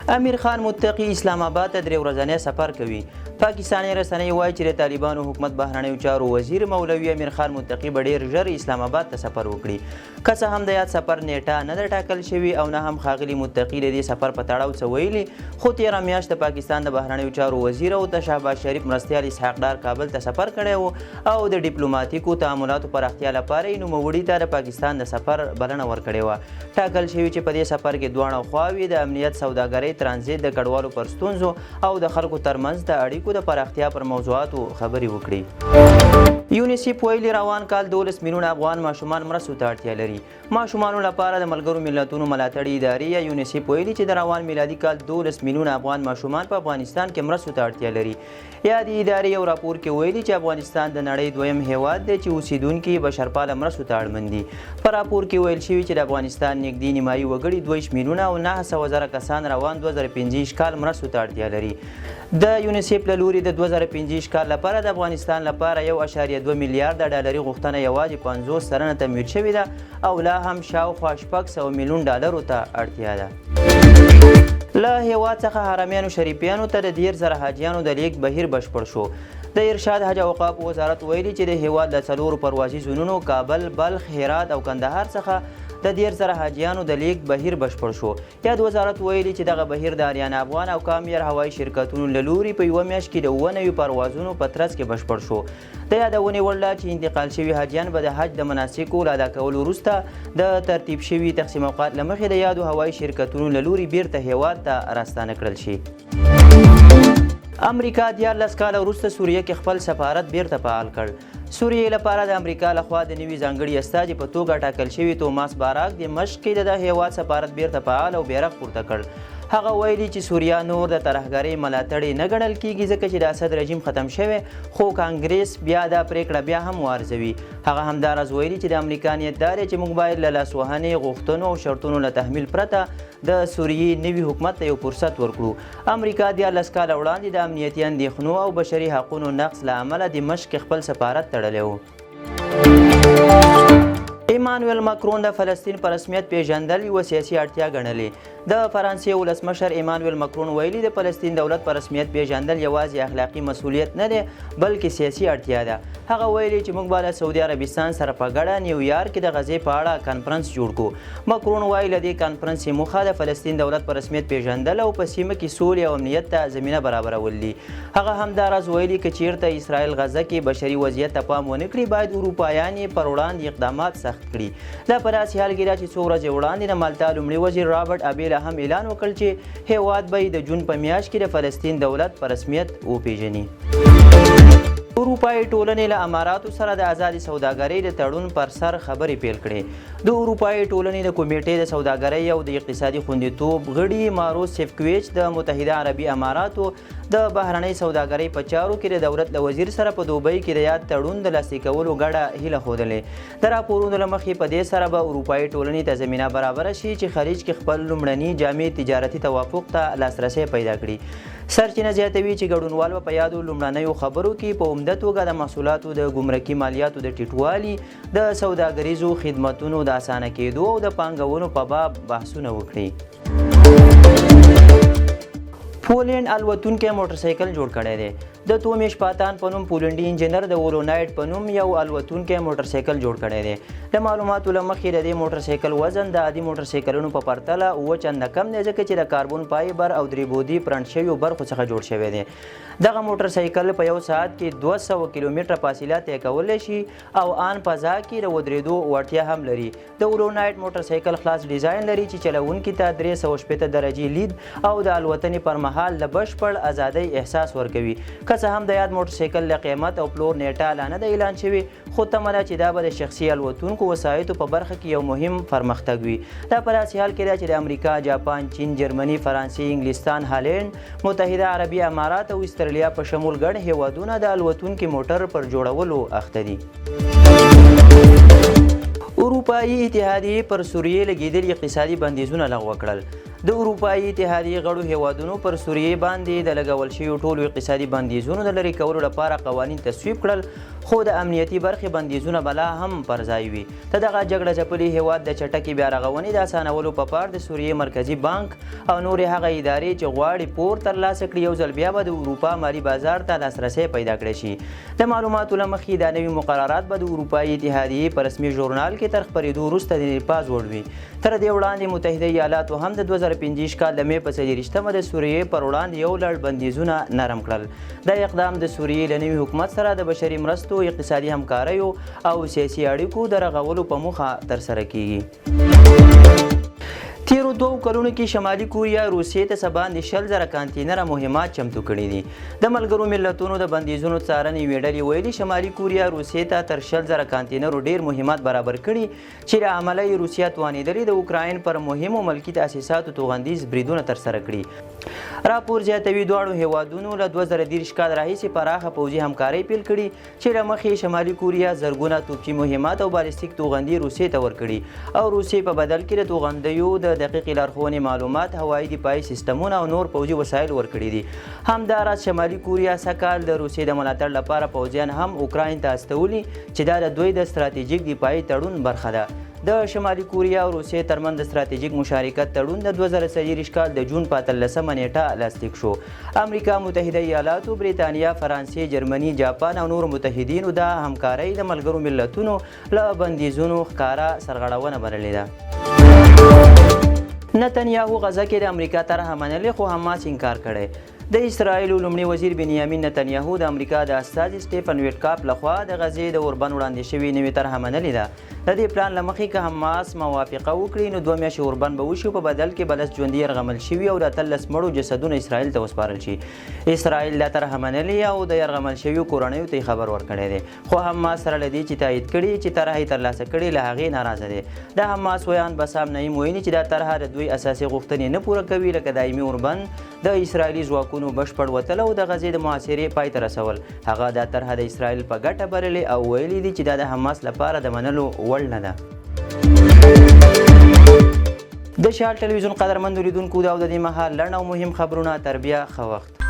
امیر خان متقي اسلام آباد ته 3 ورځنی سفر کوي. پاکستاني رسنۍ وایي چې د طالبانو حکومت بهرنیو چارو وزیر مولوي امیر خان متقي به ډېر ژر اسلام آباد ته سفر وکړي. که څه هم د یاد سفر نیټه نه ده ټاکل شوې او نه هم ښاغلي متقي د دې سفر په تړاو څه ویلي، خو تېره میاشت د پاکستان د بهرنیو چارو وزیر او د شهباز شریف مرستیال اسحاق ډار کابل ته سفر کړی و او د ډیپلوماتیکو تعاملاتو پراختیا لپاره یې نوموړي ته د پاکستان د سفر بلنه ورکړې وه. ټاکل شوي چې په دې سفر کې دواړه خواوې د امنیت، سوداګرۍ، ترانزیت، د کډوالو پر ستونزو او د خلکو ترمنځ د اړیکو د پراختیا پر موضوعاتو خبرې وکړي. یونیسیف ویلي روان کال 12 میلیونه افغان ماشومان مرستو ته اړتیا لري. ماشومانو لپاره د ملګرو ملتونو ملاتړي ادارې یا یونیسیف ویلي چې د روان میلادي کال 12 میلیونه افغان ماشومان په افغانستان کې مرستو ته اړتیا لري. یا د ادارې یو راپور کې ویلي چې افغانستان د نړۍ دویم هیواد دی چې اوسیدونکي بشرپاله مرستو ته اړمن دي. په راپور کې ویل شوي چې د افغانستان نږدې نیمایي وګړي 22 میلیونه او 900,000 کسان روان 2015 کال مرستو ته اړتیا لري. د یونیسیف له لوري د 2015 کال لپاره د افغانستان لپاره 1.2 میلیارډ ډالري غوښتنه یوازې 50 سلنه تمویل شوې ده او لا هم شاوخوا 600 میلیون ډالرو ته اړتیا ده. له هیواد څخه حرمینو شریفیانو ته د 10,000 حاجیانو د لیږد بهیر بشپړ شو. د ارشاد حج او اوقاف وزارت ویلي چې د هیواد له 4 پروازي زونونو کابل، بلخ، هرات او کندهار څخه د 10,000 حاجیانو د لیږد بهیر بشپړ شو. یاد وزارت ویلي چې دغه بهیر د آریانا افغان او کامیر هوایي شرکتونو له لوري په یوه میاشت کې د 9 پروازونو په ترڅ کې بشپړ شو. د یادونې وړ ده چې انتقال شوي حاجیان به د حج د مناسکو له ادا کولو وروسته د ترتیب شوي تقسیم اوقات له مخې د یادو هوایي شرکتونو له لوري بیرته هیواد ته راستانه کړل شي. امریکا 14 کاله وروسته سوریه کې خپل سفارت بیرته فعال کړ. سوریې لپاره د امریکا لخوا د نوي ځانګړي استازي په توګه ټاکل شوي توماس باراک د مشق کې د هیواد سفارت بیرته فعال او بیرغ پورته کړ. هغه ویلي چې سوریه نور د ترهګرۍ ملاتړی نه ګڼل کیږي ځکه چې د اسد رژیم ختم شوی، خو کانګریس بیا دا پریکړه بیا هم وارزوي. هغه همداراز ویلي چې د امریکا نیت دا دی چې موږ باید له لاسوهنې، غوښتنو او شرطونو له تحمیل پرته د سوریې نوي حکومت ته یو فرصت ورکړو. امریکا 14 کاله وړاندې د امنیتي اندېښنو او بشري حقونو نقض له امله د مشق خپل سفارت تړلی و. ایمانویل ماکرون د فلسطین په رسمیت پیژندل یوه سیاسي اړتیا ګڼلې. د فرانسې ولسمشر ایمانویل ماکرون ویلي د فلسطین دولت په رسمیت پیژندل یوازې اخلاقي مسؤلیت نه دی بلکې سیاسي اړتیا ده. هغه ویلي چې موږ به له سعودي عربستان سره په ګډه نیویارک کې د غزې په اړه کنفرانس جوړ کړو. ماکرون وایي له دې کنفرانس موخه د فلسطین دولت په رسمیت پیژندل او په سیمه کې سولې او امنیت ته زمینه برابرول دي. هغه همداراز ویلي که چیرته اسرائیل غزه کې بشري وضعیت ته پام ونه کړي باید اروپایان یې پر وړاندې اقدامات سخت کړي. دا په داسې حال کې ده چې څو ورځې وړاندې د مالټا لومړي وزیر رابرټ ابیلا هم اعلان وکړ چې هیواد به د جون په میاشت کې د فلسطین دولت په رسمیت وپیژني. اروپایي ټولنې له اماراتو سره د ازادې سوداګرۍ د تړون پر سر خبرې پیل کړې. د اروپایي ټولنې د کمیټې د سوداګرۍ او د اقتصادي خوندیتوب غړي ماروس سیفکویچ د متحده عربي اماراتو د بهرنۍ سوداګرۍ په چارو کې د دولت له وزیر سره په دوبۍ کې د یاد تړون د لاسلیک کولو ګډه هیله ښودلې. د راپورونو له مخې په دې سره به اروپایي ټولنې ته زمینه برابره شي چې خلیج کې خپل لومړني جامع تجارتي توافق ته لاسرسی پیدا کړي. سرچینه زیاتوي چې ګډونوال به په یادو لومړنیو خبرو کې په عمده توګه د محصولاتو د ګمرکي مالیاتو د ټیټوالي، د سوداګریزو خدمتونو د اسانه کېدو او د پانګونو په باب بحثونه وکړي. پولینډ الوتونکی موټرسایکل جوړ کړی دی. د تومیش پاتان په نوم پولنډي انجینر د ولونایټ په نوم یو الوتونکی موټرسایکل جوړ کړی دی. د معلوماتو له مخې د دې موټرسایکل وزن د عادي موټرسایکلونو په پرتله 7 چنده کم دی ځکه چې د کاربون فایبر او 3 بعدي پرنټ شویو برخو څخه جوړ شوی دی. دغه موټرسایکل په 1 ساعت کې 200 کیلومتره فاصله طی کولی شي او آن فضا کې د ودرېدو وړتیا هم لري. د ولونایټ موټرسایکل خلاص ډیزاین لري چې چلوونکي ته 360 درجې لید او د الوتنې پر مهال د بشپړ ازادۍ احساس ورکوي. که څه هم د یاد موټرسایکل له قیمت او پلور نیټه لا نه ده اعلان شوې، خو تمه ده چې دا به د شخصي الوتونکو وسایطو په برخه کې یو مهم پرمختګ وي. دا په داسې حال کې ده چې د امریکا، جاپان، چین، جرمني، فرانسې، انګلستان، هالینډ، متحده عربي امارات او استرالیا په شمول ګڼ هیوادونه د الوتونکي موټر پر جوړولو اخته دي. اروپایي اتحادیې پر سوریې لګېدلي اقتصادي بندیزونه لغوه کړل. د اروپایي اتحادیې غړو هیوادونو پر سوریې باندې د لګول شویو ټولو اقتصادي بندیزونو د لرې کولو لپاره قوانین تصویب کړل، خو د امنیتي برخې بندیزونه به لا هم پر ځای وي. د دغه جګړه ځپلي هیواد د چټکې بیا رغونې د اسانولو په پار د سوریې مرکزي بانک او نورې هغه ادارې چې غواړي پور ترلاسه کړي یو ځل بیا به د اروپا مالي بازار ته لاسرسی پیدا کړی شي. د معلوماتو له مخې دا نوي مقررات به د اروپایي اتحادیې په رسمي ژورنال کې تر خپرېدو وروسته د نفاذ وړ وي. تر دې وړاندې متحده ایالاتو هم د 2025 کال د مې په 24مه د سوریې پر وړاندې یو لړ بندیزونه نرم کړل. دا اقدام د سوریې له نوي حکومت سره د بشري مرستو، اقتصادي همکاریو او سیاسي اړیکو د رغولو په موخه ترسره کیږي. تیرو 2 کلونو کې شمالي کوریا روسیې ته څه باندې 100,000 کانتینره مهمات چمتو کړي دي. د ملګرو ملتونو د بندیزونو څارنې یوې ډلې ویلي شمالي کوریا روسیې ته تر 100,000 کانتینرو ډیر مهمات برابر کړي چې له امله یې روسیه توانېدلې د اوکراین پر مهمو ملکي تاسیساتو توغندیز بریدونه ترسره کړي. راپور زیاتوي دواړو هیوادونو له 2030 کال راهیسې پراخه پوځي همکارۍ پیل کړي چې له مخې شمالي کوریا زرګونه توپچي مهمات او بالستیک توغندي روسیې ته ورکړي او روسیې په بدل کې د توغندیو د دقیقې لارښوونې معلومات، هوایي دفاعي سیستمونه او نور پوځي وسایل ورکړي دي. همداراز شمالي کوریا سږ د روسیې د ملاتړ لپاره پوځیان هم اوکراین ته استولي چې دا د دوی د ستراتیژیک دفاعي تړون برخه ده. د شمالي کوریا او روسیې ترمنځ د ستراتیژیک مشارکت تړون د 2023 کال د جون په 13مه نیټه لاسلیک شو. امریکا متحده ایالاتو، بریتانیا، فرانسې، جرمني، جاپان او نورو متحدینو دا همکارۍ د ملګرو ملتونو له بندیزونو ښکاره سرغړونه بللې ده. نتنیاهو غزه کې د امریکا طرحه منلې خو حماس انکار کړی. د اسرائیل لومړي وزیر بنیامین نتنیاهو د امریکا د استازي سټیفن ویټکاپ لخوا د غزې د اوربند وړاندې شوې نوې طرحه منلې ده. د دې پلان له مخې که حماس موافقه وکړي نو 2 میاشتې اوربند به وشي، په بدل کې به 10 ژوندي یرغمل شوي او د 13 مړو جسدونه اسرائیل ته وسپارل شي. اسرائیل دا طرحه منلې او د یرغمل شویو کورنیو ته خبر ورکړی دی، خو حماس سره له دې چې تایید کړي چې طرحه یې ترلاسه کړې له هغې ناراضه دی. د حماس ویان بسام نعیم ویلي چې دا طرحه د دوی اساسي غوښتنې نه پوره کوي، لکه دایمي اوربند، د اسرائیلي ځواکونو بشپړ وتل او د غزې د محاصرې پای ته رسول. هغه دا طرحه د اسرائیل په ګټه بللې او ویلي دي چې دا د حماس لپاره د منلو وړ نه ده. د شال ټلویزیون قدرمنو لیدونکو دا او د دې مهال لنډ او مهم خبرونه، تر بیا ښه وخت.